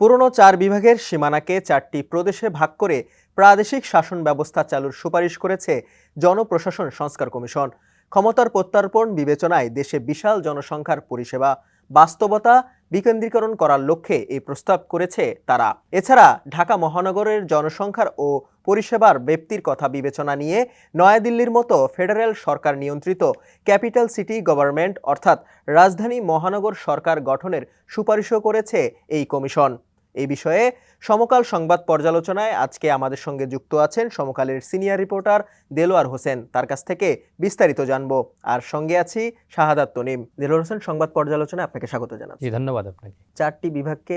পুরনো 4 বিভাগের সীমানাকে 4টি প্রদেশে ভাগ করে প্রাদেশিক শাসন ব্যবস্থা চালুর সুপারিশ করেছে জনপ্রশাসন সংস্কার কমিশন। ক্ষমতার প্রত্যর্পণ বিবেচনায় দেশে বিশাল জনসংখ্যার পরিষেবা বাস্তবতা বিকেন্দ্রীকরণ করার লক্ষ্যে এই প্রস্তাব করেছে তারা। এছাড়া ঢাকা মহানগরের জনসংখ্যার ও পরিষেবার ব্যাপ্তির কথা বিবেচনা নিয়ে নয়াদিল্লির মতো ফেডারেল সরকার নিয়ন্ত্রিত ক্যাপিটাল সিটি গভর্নমেন্ট অর্থাৎ রাজধানী মহানগর সরকার গঠনের সুপারিশও করেছে এই কমিশন। এই বিষয়ে সমকাল সংবাদ পর্যালোচনায় আজকে আমাদের সঙ্গে যুক্ত আছেন সমকালের সিনিয়র রিপোর্টার দেলোয়ার হোসেন। তার কাছ থেকে বিস্তারিত জানবো। আর সঙ্গে আছি শাহাদাত তনিম। দেলোয়ার হোসেন, সংবাদ পর্যালোচনায় আপনাকে স্বাগত জানাচ্ছি। ধন্যবাদ আপনাকে। 4টি বিভাগকে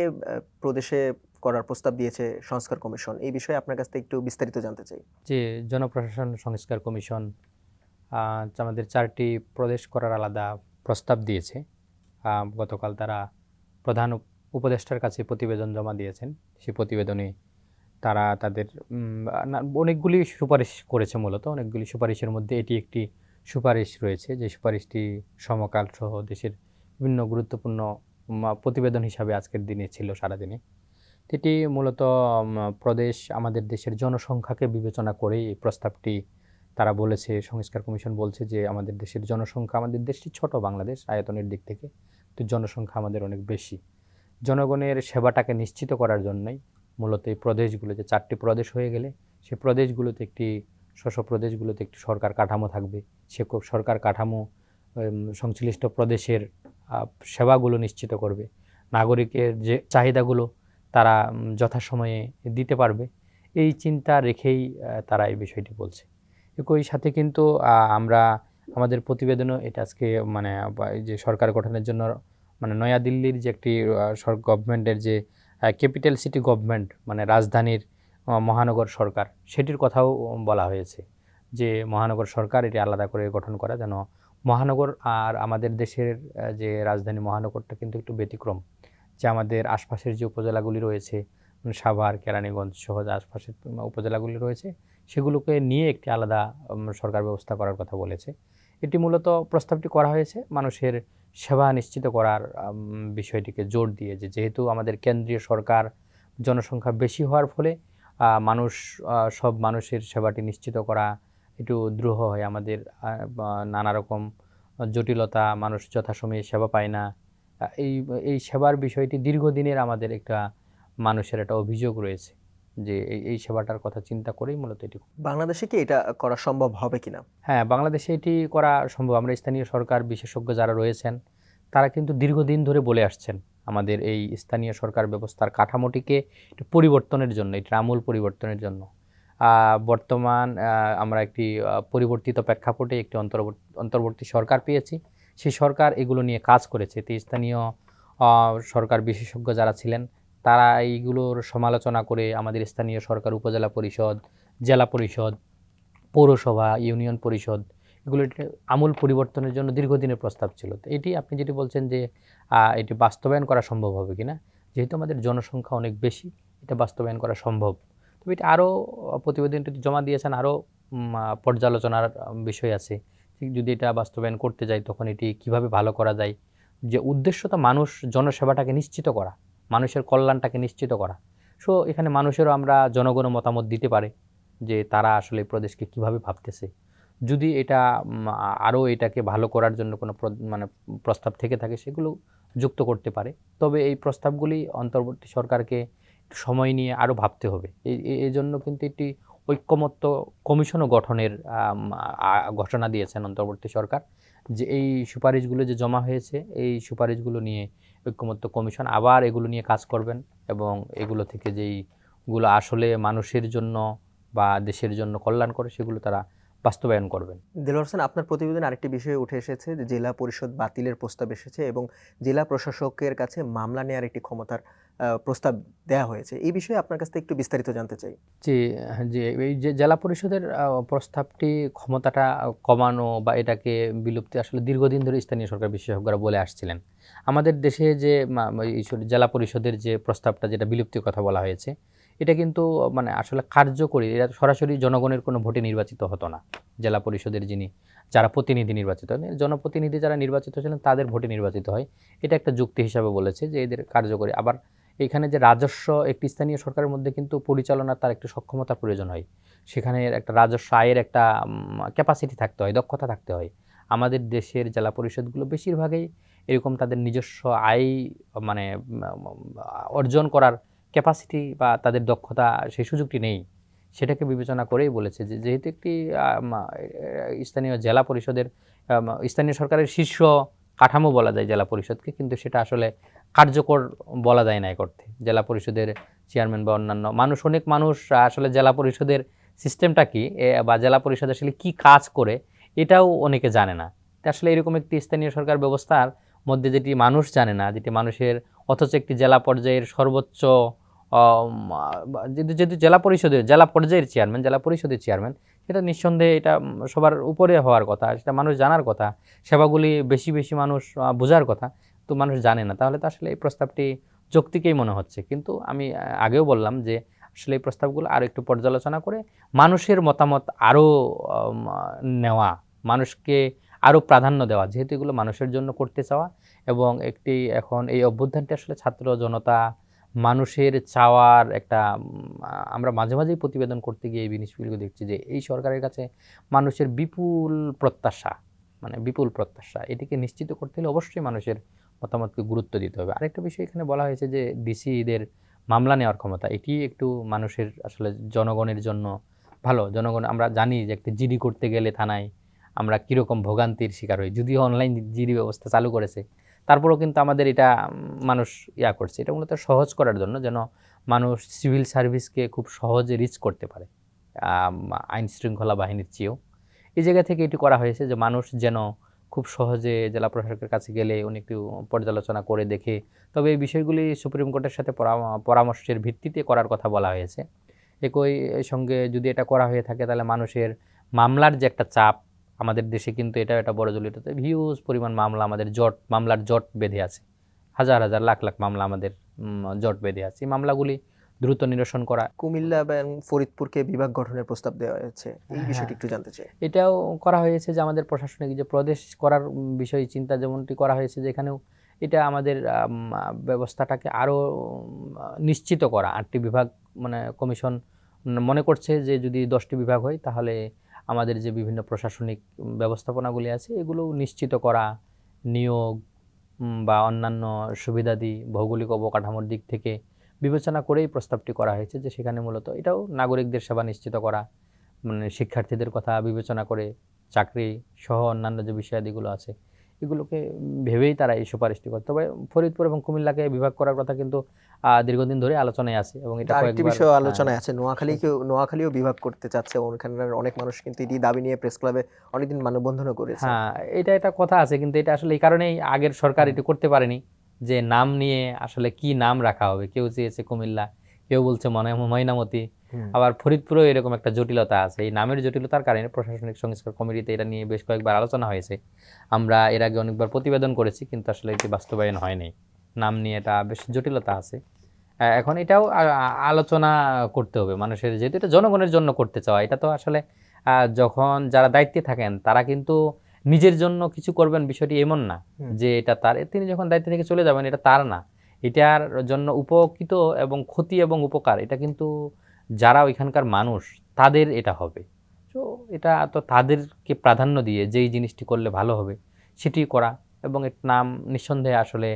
প্রদেশে করার প্রস্তাব দিয়েছে সংস্কার কমিশন। এই বিষয়ে আপনার কাছ থেকে একটু বিস্তারিত জানতে চাই। যে জনপ্রশাসন সংস্কার কমিশন আমাদের 4টি প্রদেশ করার আলাদা প্রস্তাব দিয়েছে। গতকাল তারা প্রধান উপদেষ্টার কাছে প্রতিবেদন জমা দিয়েছেন। সেই প্রতিবেদনে তারা তাদের অনেকগুলি সুপারিশ করেছে। মূলত অনেকগুলি সুপারিশের মধ্যে এটি একটি সুপারিশ রয়েছে, যে সুপারিশটি সমকাল সহ দেশের বিভিন্ন গুরুত্বপূর্ণ প্রতিবেদন হিসাবে আজকের দিনে ছিল, সারাদিনে। এটি মূলত প্রদেশ আমাদের দেশের জনসংখ্যাকে বিবেচনা করে এই প্রস্তাবটি তারা বলেছে। সংস্কার কমিশন বলছে যে আমাদের দেশের জনসংখ্যা, আমাদের দেশটি ছোট বাংলাদেশ আয়তনের দিক থেকে, তো জনসংখ্যা আমাদের অনেক বেশি। জনগণের সেবাটাকে নিশ্চিত করার জন্যই মূলত এই প্রদেশগুলো, যে 4টি প্রদেশ হয়ে গেলে সেই প্রদেশগুলোতে একটি প্রদেশগুলোতে একটি সরকার কাঠামো থাকবে। সে সরকার কাঠামো সংশ্লিষ্ট প্রদেশের সেবাগুলো নিশ্চিত করবে, নাগরিকের যে চাহিদাগুলো তারা যথাসময়ে দিতে পারবে। এই চিন্তা রেখেই তারা এই বিষয়টি বলছে। একই সাথে কিন্তু আমরা আমাদের প্রতিবেদনও এটা আজকে যে সরকার গঠনের জন্য নয়াদিল্লির যে একটি গভর্নমেন্টের যে ক্যাপিটাল সিটি গভর্নমেন্ট, রাজধানীর মহানগর সরকার, সেটির কথাও বলা হয়েছে যে মহানগর সরকার এটি আলাদা করে গঠন করা, যেন মহানগর আর আমাদের দেশের যে রাজধানী মহানগরটা কিন্তু একটু ব্যতিক্রম। যে আমাদের আশপাশের যে উপজেলাগুলি রয়েছে, সাভার, কেরানীগঞ্জ সহ আশপাশের উপজেলাগুলি রয়েছে, সেগুলোকে নিয়ে একটি আলাদা সরকার ব্যবস্থা করার কথা বলেছে। এটি মূলত প্রস্তাবটি করা হয়েছে মানুষের সেবা নিশ্চিত করার বিষয়টিকে জোর দিয়ে, যে যেহেতু আমাদের কেন্দ্রীয় সরকার জনসংখ্যা বেশি হওয়ার ফলে সব মানুষের সেবাটি নিশ্চিত করা একটু দ্রুহ হয়। আমাদের নানা রকম জটিলতা, মানুষ যথাসময়ে সেবা পায় না। এই সেবার বিষয়টি দীর্ঘদিনের আমাদের একটা মানুষের একটা অভিযোগ রয়েছে, যে এই সেবাটার কথা চিন্তা করেই মূলত এটি। বাংলাদেশে কি এটা করা সম্ভব হবে কিনা? হ্যাঁ, বাংলাদেশে এটি করা সম্ভব। আমরা স্থানীয় সরকার বিশেষজ্ঞ যারা রয়েছেন তারা কিন্তু দীর্ঘদিন ধরে বলে আসছেন আমাদের এই স্থানীয় সরকার ব্যবস্থার কাঠামোটিকে একটু পরিবর্তনের জন্য, এটার আমূল পরিবর্তনের জন্য। বর্তমান আমরা একটি পরিবর্তিত প্রেক্ষাপটে একটি অন্তর্বর্তী সরকার পেয়েছি। সেই সরকার এগুলো নিয়ে কাজ করেছে। তো স্থানীয় সরকার বিশেষজ্ঞ যারা ছিলেন তারা এইগুলোর সমালোচনা করে আমাদের স্থানীয় সরকার, উপজেলা পরিষদ, জেলা পরিষদ, পৌরসভা, ইউনিয়ন পরিষদ, এগুলো আমূল পরিবর্তনের জন্য দীর্ঘদিনের প্রস্তাব ছিল। তো এটি আপনি যেটি বলছেন যে এটি বাস্তবায়ন করা সম্ভব হবে কিনা, যেহেতু আমাদের জনসংখ্যা অনেক বেশি, এটা বাস্তবায়ন করা সম্ভব। তবে এটি আরও প্রতিবেদনটি জমা দিয়েছেন, আরও পর্যালোচনার বিষয় আছে। ঠিক যদি এটা বাস্তবায়ন করতে যাই তখন এটি কিভাবে ভালো করা যায়। যে উদ্দেশ্য তো মানুষ জনসেবাটাকে নিশ্চিত করা, মানুষের কল্যাণটাকে নিশ্চিত করা। সো এখানে মানুষেরও আমরা জনগণ মতামত দিতে পারে যে তারা আসলে এই প্রদেশকে কীভাবে ভাবতেছে। যদি এটা আরও এটাকে ভালো করার জন্য কোনো প্রস্তাব থেকে থাকে সেগুলো যুক্ত করতে পারে। তবে এই প্রস্তাবগুলি অন্তর্বর্তী সরকারকে সময় নিয়ে আরও ভাবতে হবে। এই জন্য কিন্তু একটি ঐক্যমত্য কমিশনও গঠনের ঘোষণা দিয়েছেন অন্তর্বর্তী সরকার, যে এই সুপারিশগুলো যে জমা হয়েছে এই সুপারিশগুলো নিয়ে ঐক্যমত্য কমিশন আবার এগুলো নিয়ে কাজ করবেন, এবং এগুলো থেকে যেইগুলো আসলে মানুষের জন্য বা দেশের জন্য কল্যাণ করে সেগুলো তারা বাস্তবায়ন করবেন। দেলোয়ার হোসেন, আপনার প্রতিবেদনে আরেকটি বিষয় উঠে এসেছে যে জেলা পরিষদ বাতিলের প্রস্তাব এসেছে এবং জেলা প্রশাসকের কাছে মামলা নেওয়ার একটি ক্ষমতার প্রস্তাব দেওয়া হয়েছে। এই বিষয়ে আপনার কাছ থেকে একটু বিস্তারিত জানতে চাই। যে এই যে জেলা পরিষদের প্রস্তাবটি ক্ষমতাটা কমানো বা এটাকে বিলুপ্তি আসলে দীর্ঘদিন ধরে স্থানীয় সরকার বিশেষজ্ঞরা বলে আসছিলেন। আমাদের দেশে যে জেলা পরিষদের যে প্রস্তাবটা, যেটা বিলুপ্তির কথা বলা হয়েছে, এটা কিন্তু আসলে কার্যকরী, এটা সরাসরি জনগণের কোনো ভোটে নির্বাচিত হতো না। জেলা পরিষদের যারা প্রতিনিধি নির্বাচিত হয়, জনপ্রতিনিধি যারা নির্বাচিত ছিলেন তাদের ভোটে নির্বাচিত হয়। এটা একটা যুক্তি হিসাবে বলেছে যে এদের কার্যকরী। আবার এখানে যে রাজস্ব একটি স্থানীয় সরকারের মধ্যে কিন্তু পরিচালনার তার একটু সক্ষমতার প্রয়োজন হয়, সেখানে একটা রাজস্ব আয়ের একটা ক্যাপাসিটি থাকতে হয়, দক্ষতা থাকতে হয়। আমাদের দেশের জেলা পরিষদগুলো বেশিরভাগই এরকম তাদের নিজস্ব আয় মানে অর্জন করার ক্যাপাসিটি বা তাদের দক্ষতা সেই সুযোগটি নেই। সেটাকে বিবেচনা করেই বলেছে যে যেহেতু একটি স্থানীয় জেলা পরিষদের স্থানীয় সরকারের শীর্ষ কাঠামো বলা যায় জেলা পরিষদকে, কিন্তু সেটা আসলে কার্যকর বলা যায় না এক অর্থে। জেলা পরিষদের চেয়ারম্যান বা অন্যান্য অনেক মানুষ আসলে জেলা পরিষদের সিস্টেমটা কি বা জেলা পরিষদ আসলে কি কাজ করে এটাও অনেকে জানে না। আসলে এরকম একটি স্থানীয় সরকার ব্যবস্থার মধ্যে যেটি মানুষ জানে না, যেটি মানুষের, অথচ একটি জেলা পর্যায়ের সর্বোচ্চ যেহেতু জেলা পর্যায়ের চেয়ারম্যান, জেলা পরিষদের চেয়ারম্যান, সেটা নিঃসন্দেহে এটা সবার উপরে হওয়ার কথা, সেটা মানুষ জানার কথা, সেবাগুলি বেশি বেশি মানুষ বোঝার কথা, তো মানুষ জানে না। তাহলে তো আসলে এই প্রস্তাবটি যৌক্তিকই মনে হচ্ছে। কিন্তু আমি আগেও বললাম যে আসলে এই প্রস্তাবগুলো আরও একটু পর্যালোচনা করে মানুষের মতামত আরও নেওয়া, মানুষকে আরও প্রাধান্য দেওয়া, যেহেতু এগুলো মানুষের জন্য করতে চাওয়া, এবং একটি এখন এই অভ্যুত্থানটি আসলে ছাত্র জনতা মানুষের চাওয়ার একটা আমরা মাঝে মাঝেই প্রতিবেদন করতে গিয়ে এই জিনিসগুলো দেখছি যে এই সরকারের কাছে মানুষের বিপুল প্রত্যাশা, মানে বিপুল প্রত্যাশা, এটিকে নিশ্চিত করতে হলে অবশ্যই মানুষের মতামতকে গুরুত্ব দিতে হবে। আরেকটা বিষয় এখানে বলা হয়েছে যে ডিসিদের মামলা নেওয়ার ক্ষমতা, এটি একটু মানুষের আসলে জনগণের জন্য ভালো। জনগণ, আমরা জানি যে একটি জিডি করতে গেলে থানায় আমরা কীরকম ভোগান্তির শিকার হই, যদিও অনলাইন জিডি ব্যবস্থা চালু করেছে, তারপরেও কিন্তু আমাদের এটা মানুষ করছে। এটা মূলত সহজ করার জন্য, যেন মানুষ সিভিল সার্ভিসকে খুব সহজে রিচ করতে পারে আইন শৃঙ্খলা বাহিনীর চেয়েও। এই জায়গা থেকে এটি করা হয়েছে যে মানুষ যেন খুব সহজে জেলা প্রশাসকের কাছে গেলে উনি একটু পর্যালোচনা করে দেখে, তবে এই বিষয়গুলি সুপ্রিম কোর্টের সাথে পরামর্শের ভিত্তিতে করার কথা বলা হয়েছে। একই সঙ্গে যদি এটা করা হয়ে থাকে তাহলে মানুষের মামলার যে একটা চাপ, আমাদের দেশে কিন্তু এটা বড় জলিটাতে হিউজ পরিমাণ মামলা, আমাদের মামলার জট বেঁধে আছে, হাজার হাজার লাখ লাখ মামলা আমাদের জট বেঁধে আছে। এই মামলাগুলি দ্রুত নিরসন করা। কুমিল্লা এবং ফরিদপুরকে বিভাগ গঠনের প্রস্তাব দেওয়া হয়েছে, এই বিষয়টি একটু জানতে চাই। এটাও করা হয়েছে যে আমাদের প্রশাসনিক যে প্রদেশ করার বিষয় চিন্তা যেমনটি করা হয়েছে, যে এখানেও এটা আমাদের ব্যবস্থাটাকে আরও নিশ্চিত করা। 8টি বিভাগ, মানে কমিশন মনে করছে যে যদি 10টি বিভাগ হয় তাহলে আমাদের যে বিভিন্ন প্রশাসনিক ব্যবস্থাপনাগুলি আছে এগুলো নিশ্চিত করা, নিয়োগ বা অন্যান্য সুবিধাদি ভৌগোলিক অবকাঠামোর দিক থেকে বিবেচনা করেই প্রস্তাবটি করা হয়েছে, যে সেখানে মূলত এটাও নাগরিকদের সেবা নিশ্চিত করা, মানে শিক্ষার্থীদের কথা বিবেচনা করে চাকরি সহ অন্যান্য যে বিষয়াদিগুলো আছে এগুলোকে ভেবেই তারা এই সুপারিশটি করে। তবে ফরিদপুর এবং কুমিল্লাকে বিভাগ করার কথা কিন্তু দীর্ঘদিন ধরে আলোচনায় আছে, এবং এটা আরেকটি বিষয় আলোচনায় আছে, নোয়াখালীও বিভাগ করতে চাচ্ছে। ওখানকার অনেক মানুষ কিন্তু এটি দাবি নিয়ে প্রেস ক্লাবে অনেকদিন মানববন্ধনও করেছে। হ্যাঁ, এটা কথা আছে, কিন্তু এটা আসলে এই কারণেই আগের সরকার এটি করতে পারেনি যে নাম নিয়ে আসলে কি নাম রাখা হবে। কেউ চেয়েছে কুমিল্লা, কেউ বলছে ময়নামতি, আবার ফরিদপুরেও এরকম একটা জটিলতা আছে। এই নামের জটিলতার কারণে প্রশাসনিক সংস্কার কমিটিতে এটা নিয়ে বেশ কয়েকবার আলোচনা হয়েছে। আমরা এর আগে অনেকবার প্রতিবেদন করেছি, কিন্তু আসলে এটি বাস্তবায়ন হয়নি। নাম নিয়ে এটা বেশ জটিলতা আছে। এখন এটাও আলোচনা করতে হবে মানুষের, যেহেতু এটা জনগণের জন্য করতে চাওয়া। এটা তো আসলে যখন যারা দায়িত্বে থাকেন তারা কিন্তু নিজের জন্য কিছু করবেন বিষয়টি এমন না যে এটা তার, তিনি যখন দায়িত্ব থেকে চলে যাবেন এটা তার না, এটার জন্য উপকৃত এবং ক্ষতি এবং উপকার এটা কিন্তু যারা ওইখানকার মানুষ তাদের এটা হবে। তো এটা তো তাদেরকে প্রাধান্য দিয়ে যেই জিনিসটি করলে ভালো হবে সেটি করা, এবং এর নাম নিঃসন্দেহে আসলে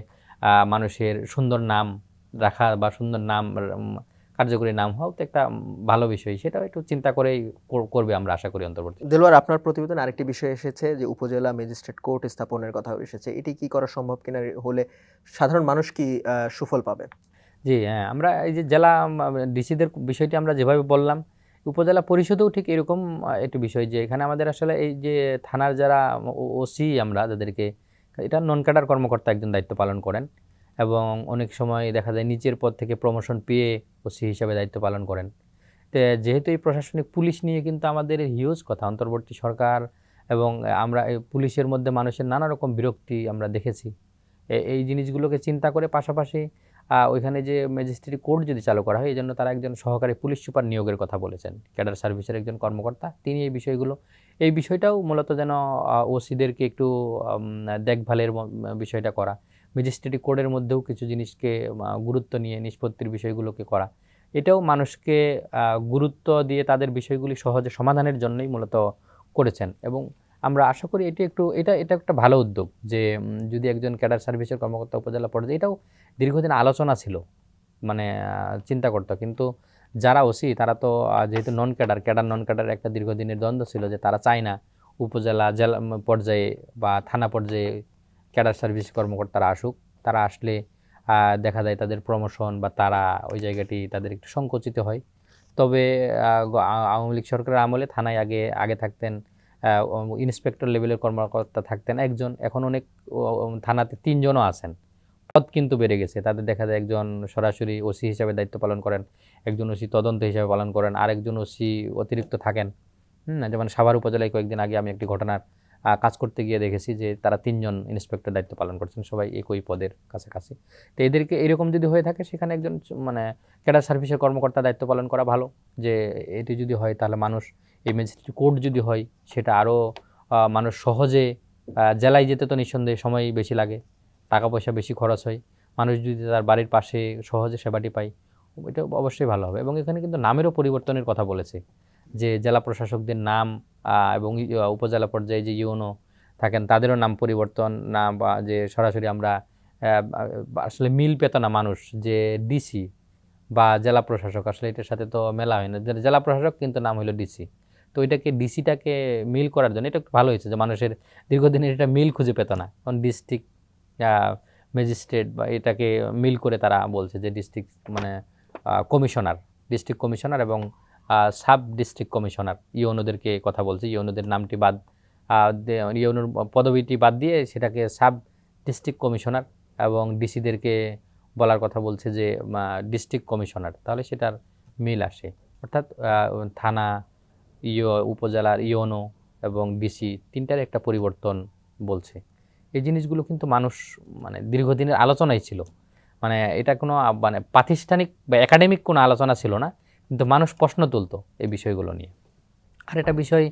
মানুষের সুন্দর নাম রাখা বা সুন্দর নাম কার্যকরী নাম হওয়া তো একটা ভালো বিষয়, সেটাও একটু চিন্তা করেই করবে আমরা আশা করি অন্তর্বর্তী। দেলোয়ার, আপনার প্রতিবেদন আরেকটি বিষয় এসেছে যে উপজেলা ম্যাজিস্ট্রেট কোর্ট স্থাপনের কথা এসেছে, এটি কি করা সম্ভব কিনা, হলে সাধারণ মানুষ কি সুফল পাবে? জি হ্যাঁ, আমরা এই যে জেলা ডিসিদের বিষয়টি আমরা যেভাবে বললাম, উপজেলা পরিষদেও ঠিক এরকম একটি বিষয়, যে এখানে আমাদের আসলে এই যে থানার যারা ওসি আমরা যাদেরকে, এটা নন ক্যাডার কর্মকর্তা একজন দায়িত্ব পালন করেন, এবং অনেক সময় দেখা যায় নিচের পদ থেকে প্রমোশন পেয়ে ওসি হিসেবে দায়িত্ব পালন করেন। তো যেহেতু এই প্রশাসনিক পুলিশ নিয়ে কিন্তু আমাদের হিউজ কথা, অন্তর্বর্তী সরকার এবং আমরা এই পুলিশের মধ্যে মানুষের নানা রকম বিরক্তি আমরা দেখেছি। এই জিনিসগুলোকে চিন্তা করে পাশাপাশি ওইখানে যে ম্যাজিস্ট্রেট কোর্ট যদি চালু করা হয়, এই জন্য তারা একজন সহকারী পুলিশ সুপার নিয়োগের কথা বলেছেন, ক্যাডার সার্ভিসের একজন কর্মকর্তা, তিনি এই বিষয়টাও মূলত যেন ওসিদেরকে একটু দেখভালের বিষয়টা করা, ম্যাজিস্ট্রেটি কোডের মধ্যেও কিছু জিনিসকে গুরুত্ব নিয়ে নিষ্পত্তির বিষয়গুলোকে করা, এটাও মানুষকে গুরুত্ব দিয়ে তাদের বিষয়গুলি সহজে সমাধানের জন্যই মূলত করেছেন। এবং আমরা আশা করি এটা একটা ভালো উদ্যোগ যে যদি একজন ক্যাডার সার্ভিসের কর্মকর্তা উপজেলা পর্যায়ে, এটাও দীর্ঘদিন আলোচনা ছিল, মানে চিন্তা করতো, কিন্তু যারা ওসি তারা তো যেহেতু ক্যাডার নন ক্যাডার একটা দীর্ঘদিনের দ্বন্দ্ব ছিল যে তারা চায় না উপজেলা জেলা পর্যায়ে বা থানা পর্যায়ে ক্যাডার সার্ভিস কর্মকর্তারা আসুক। তারা আসলে দেখা যায় তাদের প্রমোশন বা তারা ওই জায়গাটি তাদের একটু সংকুচিত হয়। তবে আওয়ামী লীগ সরকারের আমলে থানায় আগে থাকতেন ইন্সপেক্টর লেভেলের কর্মকর্তা থাকতেন একজন, এখন অনেক থানাতে 3 জনও আছেন। পদ কিন্তু বেড়ে গেছে, তাদের দেখা যায় একজন সরাসরি ওসি হিসাবে দায়িত্ব পালন করেন, একজন ওসি তদন্ত হিসাবে পালন করেন, আরেকজন ওসি অতিরিক্ত থাকেন। যেমন সাভার উপজেলায় কয়েকদিন আগে আমি একটি ঘটনার কাজ করতে গিয়ে দেখেছি যে তারা 3 জন ইন্সপেক্টর দায়িত্ব পালন করছেন, সবাই একই পদের কাছাকাছি। তো এদেরকে এরকম যদি হয়ে থাকে সেখানে একজন মানে ক্যাডার সার্ভিসের কর্মকর্তা দায়িত্ব পালন করা ভালো। যে এটি যদি হয় তাহলে মানুষ এই ম্যাজিস্ট্রেট কোর্ট যদি হয় সেটা আরও মানুষ সহজে জেলায় যেতে তো নিঃসন্দেহে সময় বেশি লাগে, টাকা পয়সা বেশি খরচ হয়। মানুষ যদি তার বাড়ির পাশে সহজে সেবাটি পায়, এটা অবশ্যই ভালো হবে। এবং এখানে কিন্তু নামেরও পরিবর্তনের কথা বলেছে, যে জেলা প্রশাসকদের নাম এবং উপজেলা পর্যায়ে যে ইউনো থাকেন তাদেরও নাম পরিবর্তন না, বা যে সরাসরি আমরা আসলে মিল পেত না মানুষ যে ডিসি বা জেলা প্রশাসক, আসলে এটার সাথে তো মেলা হয় না। জেলা প্রশাসক কিন্তু নাম হলো ডিসি। তো এটাকে ডিসিটাকে মিল করার জন্য এটা একটু ভালো হয়েছে যে মানুষের দীর্ঘদিনের এটা মিল খুঁজে পেত না, কারণ ডিস্ট্রিক্ট ম্যাজিস্ট্রেট বা এটাকে মিল করে তারা বলছে যে ডিস্ট্রিক্ট মানে ডিস্ট্রিক্ট কমিশনার এবং সাব ডিস্ট্রিক্ট কমিশনার ইউনোদেরকে কথা বলছে। ইউনোদের নামটি বাদ, ইউনোর পদবিটি বাদ দিয়ে সেটাকে সাব ডিস্ট্রিক্ট কমিশনার এবং ডিসিদেরকে বলার কথা বলছে যে ডিস্ট্রিক্ট কমিশনার, তাহলে সেটার মিল আসে। অর্থাৎ থানা, উপজেলার ইউনো এবং ডিসি তিনটার একটা পরিবর্তন বলছে। এই জিনিসগুলো কিন্তু মানুষ মানে দীর্ঘদিনের আলোচনাই ছিল, মানে এটা কোনো মানে প্রাতিষ্ঠানিক বা একাডেমিক কোনো আলোচনা ছিল না, কিন্তু মানুষ প্রশ্ন তুলতো এই বিষয়গুলো নিয়ে। আর একটা বিষয়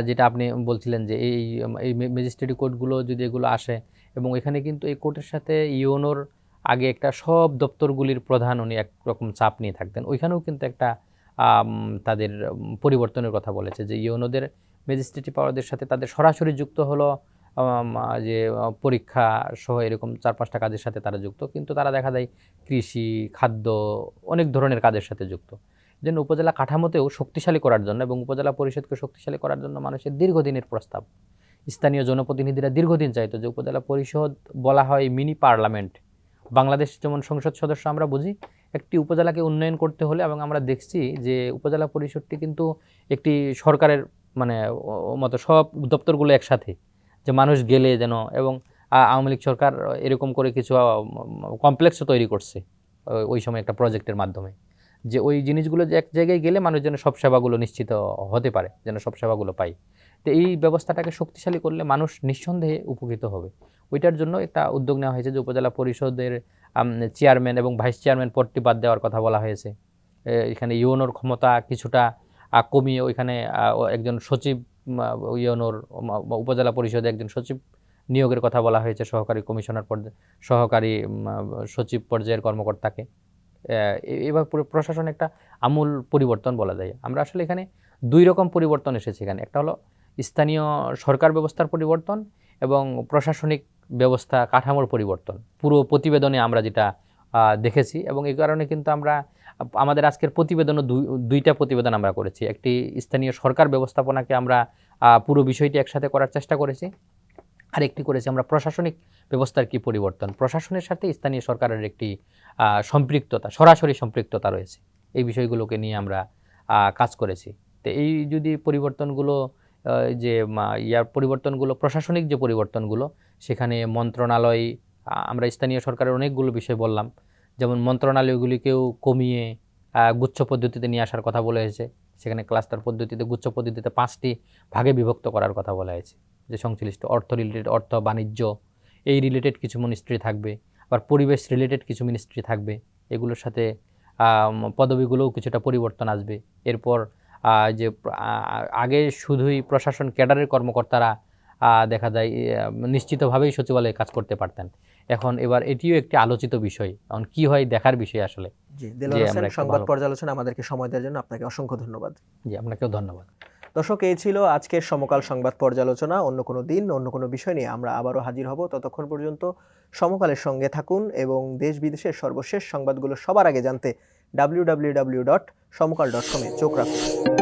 যেটা আপনি বলছিলেন যে এই ম্যাজিস্ট্রেটি কোর্টগুলো যদি এগুলো আসে, এবং এখানে কিন্তু এই কোর্টের সাথে ইউনোর আগে একটা সব দপ্তরগুলির প্রধান উনি একরকম চাপ নিয়ে থাকতেন, ওইখানেও কিন্তু একটা তাদের পরিবর্তনের কথা বলেছে যে ইউনোদের ম্যাজিস্ট্রেটি পাওয়ারদের সাথে তাদের সরাসরি যুক্ত হলো যে পরীক্ষা সহ এরকম 4-5টা কাজের সাথে তারা যুক্ত, কিন্তু তারা দেখা যায় কৃষি, খাদ্য, অনেক ধরনের কাজের সাথে যুক্ত। যেন উপজেলা কাঠামোতেও শক্তিশালী করার জন্য এবং উপজেলা পরিষদকে শক্তিশালী করার জন্য মানুষের দীর্ঘদিনের প্রস্তাব, স্থানীয় জনপ্রতিনিধিরা দীর্ঘদিন চাইতো যে উপজেলা পরিষদ বলা হয় মিনি পার্লামেন্ট। বাংলাদেশ যেমন সংসদ সদস্য আমরা বুঝি, একটি উপজেলাকে উন্নয়ন করতে হলে, এবং আমরা দেখছি যে উপজেলা পরিষদটি কিন্তু একটি সরকারের মানে মতো সব দপ্তরগুলো একসাথে, যে মানুষ গেলে যেন, এবং আওয়ামী লীগ সরকার এরকম করে কিছু কমপ্লেক্সও তৈরি করছে ওই সময় একটা প্রজেক্টের মাধ্যমে, যে ওই জিনিসগুলো যে এক জায়গায় গেলে মানুষ যেন সব সেবাগুলো নিশ্চিত হতে পারে, যেন সব সেবাগুলো পায়। তো এই ব্যবস্থাটাকে শক্তিশালী করলে মানুষ নিঃসন্দেহে উপকৃত হবে। ওইটার জন্য একটা উদ্যোগ নেওয়া হয়েছে যে উপজেলা পরিষদের চেয়ারম্যান এবং ভাইস চেয়ারম্যান পদটি বাদ দেওয়ার কথা বলা হয়েছে। এখানে ইউনোর ক্ষমতা কিছুটা কমিয়ে ওইখানে একজন সচিব, ইউনোর উপজেলা পরিষদে একজন সচিব নিয়োগের কথা বলা হয়েছে, সহকারী কমিশনার পর্যায়ে, সহকারী সচিব পর্যায়ের কর্মকর্তাকে। এবার পুরো প্রশাসন একটা আমূল পরিবর্তন বলা যায়। আমরা আসলে এখানে 2 রকম পরিবর্তন এসেছে এখানে, একটা হলো স্থানীয় সরকার ব্যবস্থার পরিবর্তন এবং প্রশাসনিক ব্যবস্থা কাঠামোর পরিবর্তন, পুরো প্রতিবেদনে আমরা যেটা দেখেছি। এবং এই কারণে কিন্তু আমরা আমাদের আজকের প্রতিবেদনও 2টা প্রতিবেদন আমরা করেছি। একটি স্থানীয় সরকার ব্যবস্থাপনাকে আমরা পুরো বিষয়টি একসাথে করার চেষ্টা করেছি, আরেকটি করেছি আমরা প্রশাসনিক ব্যবস্থার কি পরিবর্তন, প্রশাসনের সাথে স্থানীয় সরকারের একটি সম্পৃক্ততা, সরাসরি সম্পৃক্ততা রয়েছে, এই বিষয়গুলোকে নিয়ে আমরা কাজ করেছি। তো এই যদি পরিবর্তনগুলো যে পরিবর্তনগুলো প্রশাসনিক যে পরিবর্তনগুলো, সেখানে মন্ত্রণালয়, আমরা স্থানীয় সরকারের অনেকগুলো বিষয় বললাম, যেমন মন্ত্রণালয়গুলিকেও কমিয়ে গুচ্ছ পদ্ধতিতে নিয়ে আসার কথা বলা হয়েছে। সেখানে ক্লাস্টার পদ্ধতিতে, গুচ্ছ পদ্ধতিতে 5টি ভাগে বিভক্ত করার কথা বলা হয়েছে, যে সংশ্লিষ্ট অর্থ রিলেটেড, অর্থ বাণিজ্য এই রিলেটেড কিছু মিনিস্ট্রি থাকবে, আবার পরিবেশ রিলেটেড কিছু মিনিস্ট্রি থাকবে, এগুলোর সাথে পদবিগুলোও কিছুটা পরিবর্তন আসবে। এরপর যে আগে শুধুই প্রশাসন ক্যাডারের কর্মকর্তারা দেখা যায় নিশ্চিতভাবেই সচিবালয়ে কাজ করতে পারতেন, এখন এবার এটিও একটি আলোচিত বিষয়, এখন কি হয় দেখার বিষয় আসলে। জি, দেলোয়ার হোসেন, আমরা একটা সংবাদ ভালো- পর্যালোচনা আমাদেরকে সময় দেওয়ার জন্য আপনাকে অসংখ্য ধন্যবাদ। জি, আপনাকেও ধন্যবাদ। দর্শক, এই ছিল আজকের সমকাল সংবাদ পর্যালোচনা। অন্য কোনো দিন অন্য কোনো বিষয় নিয়ে আমরা আবারও হাজির হব। ততক্ষণ পর্যন্ত সমকালের সঙ্গে থাকুন এবং দেশ বিদেশের সর্বশেষ সংবাদগুলো সবার আগে জানতে www.সমকাল.com চোখ রাখুন।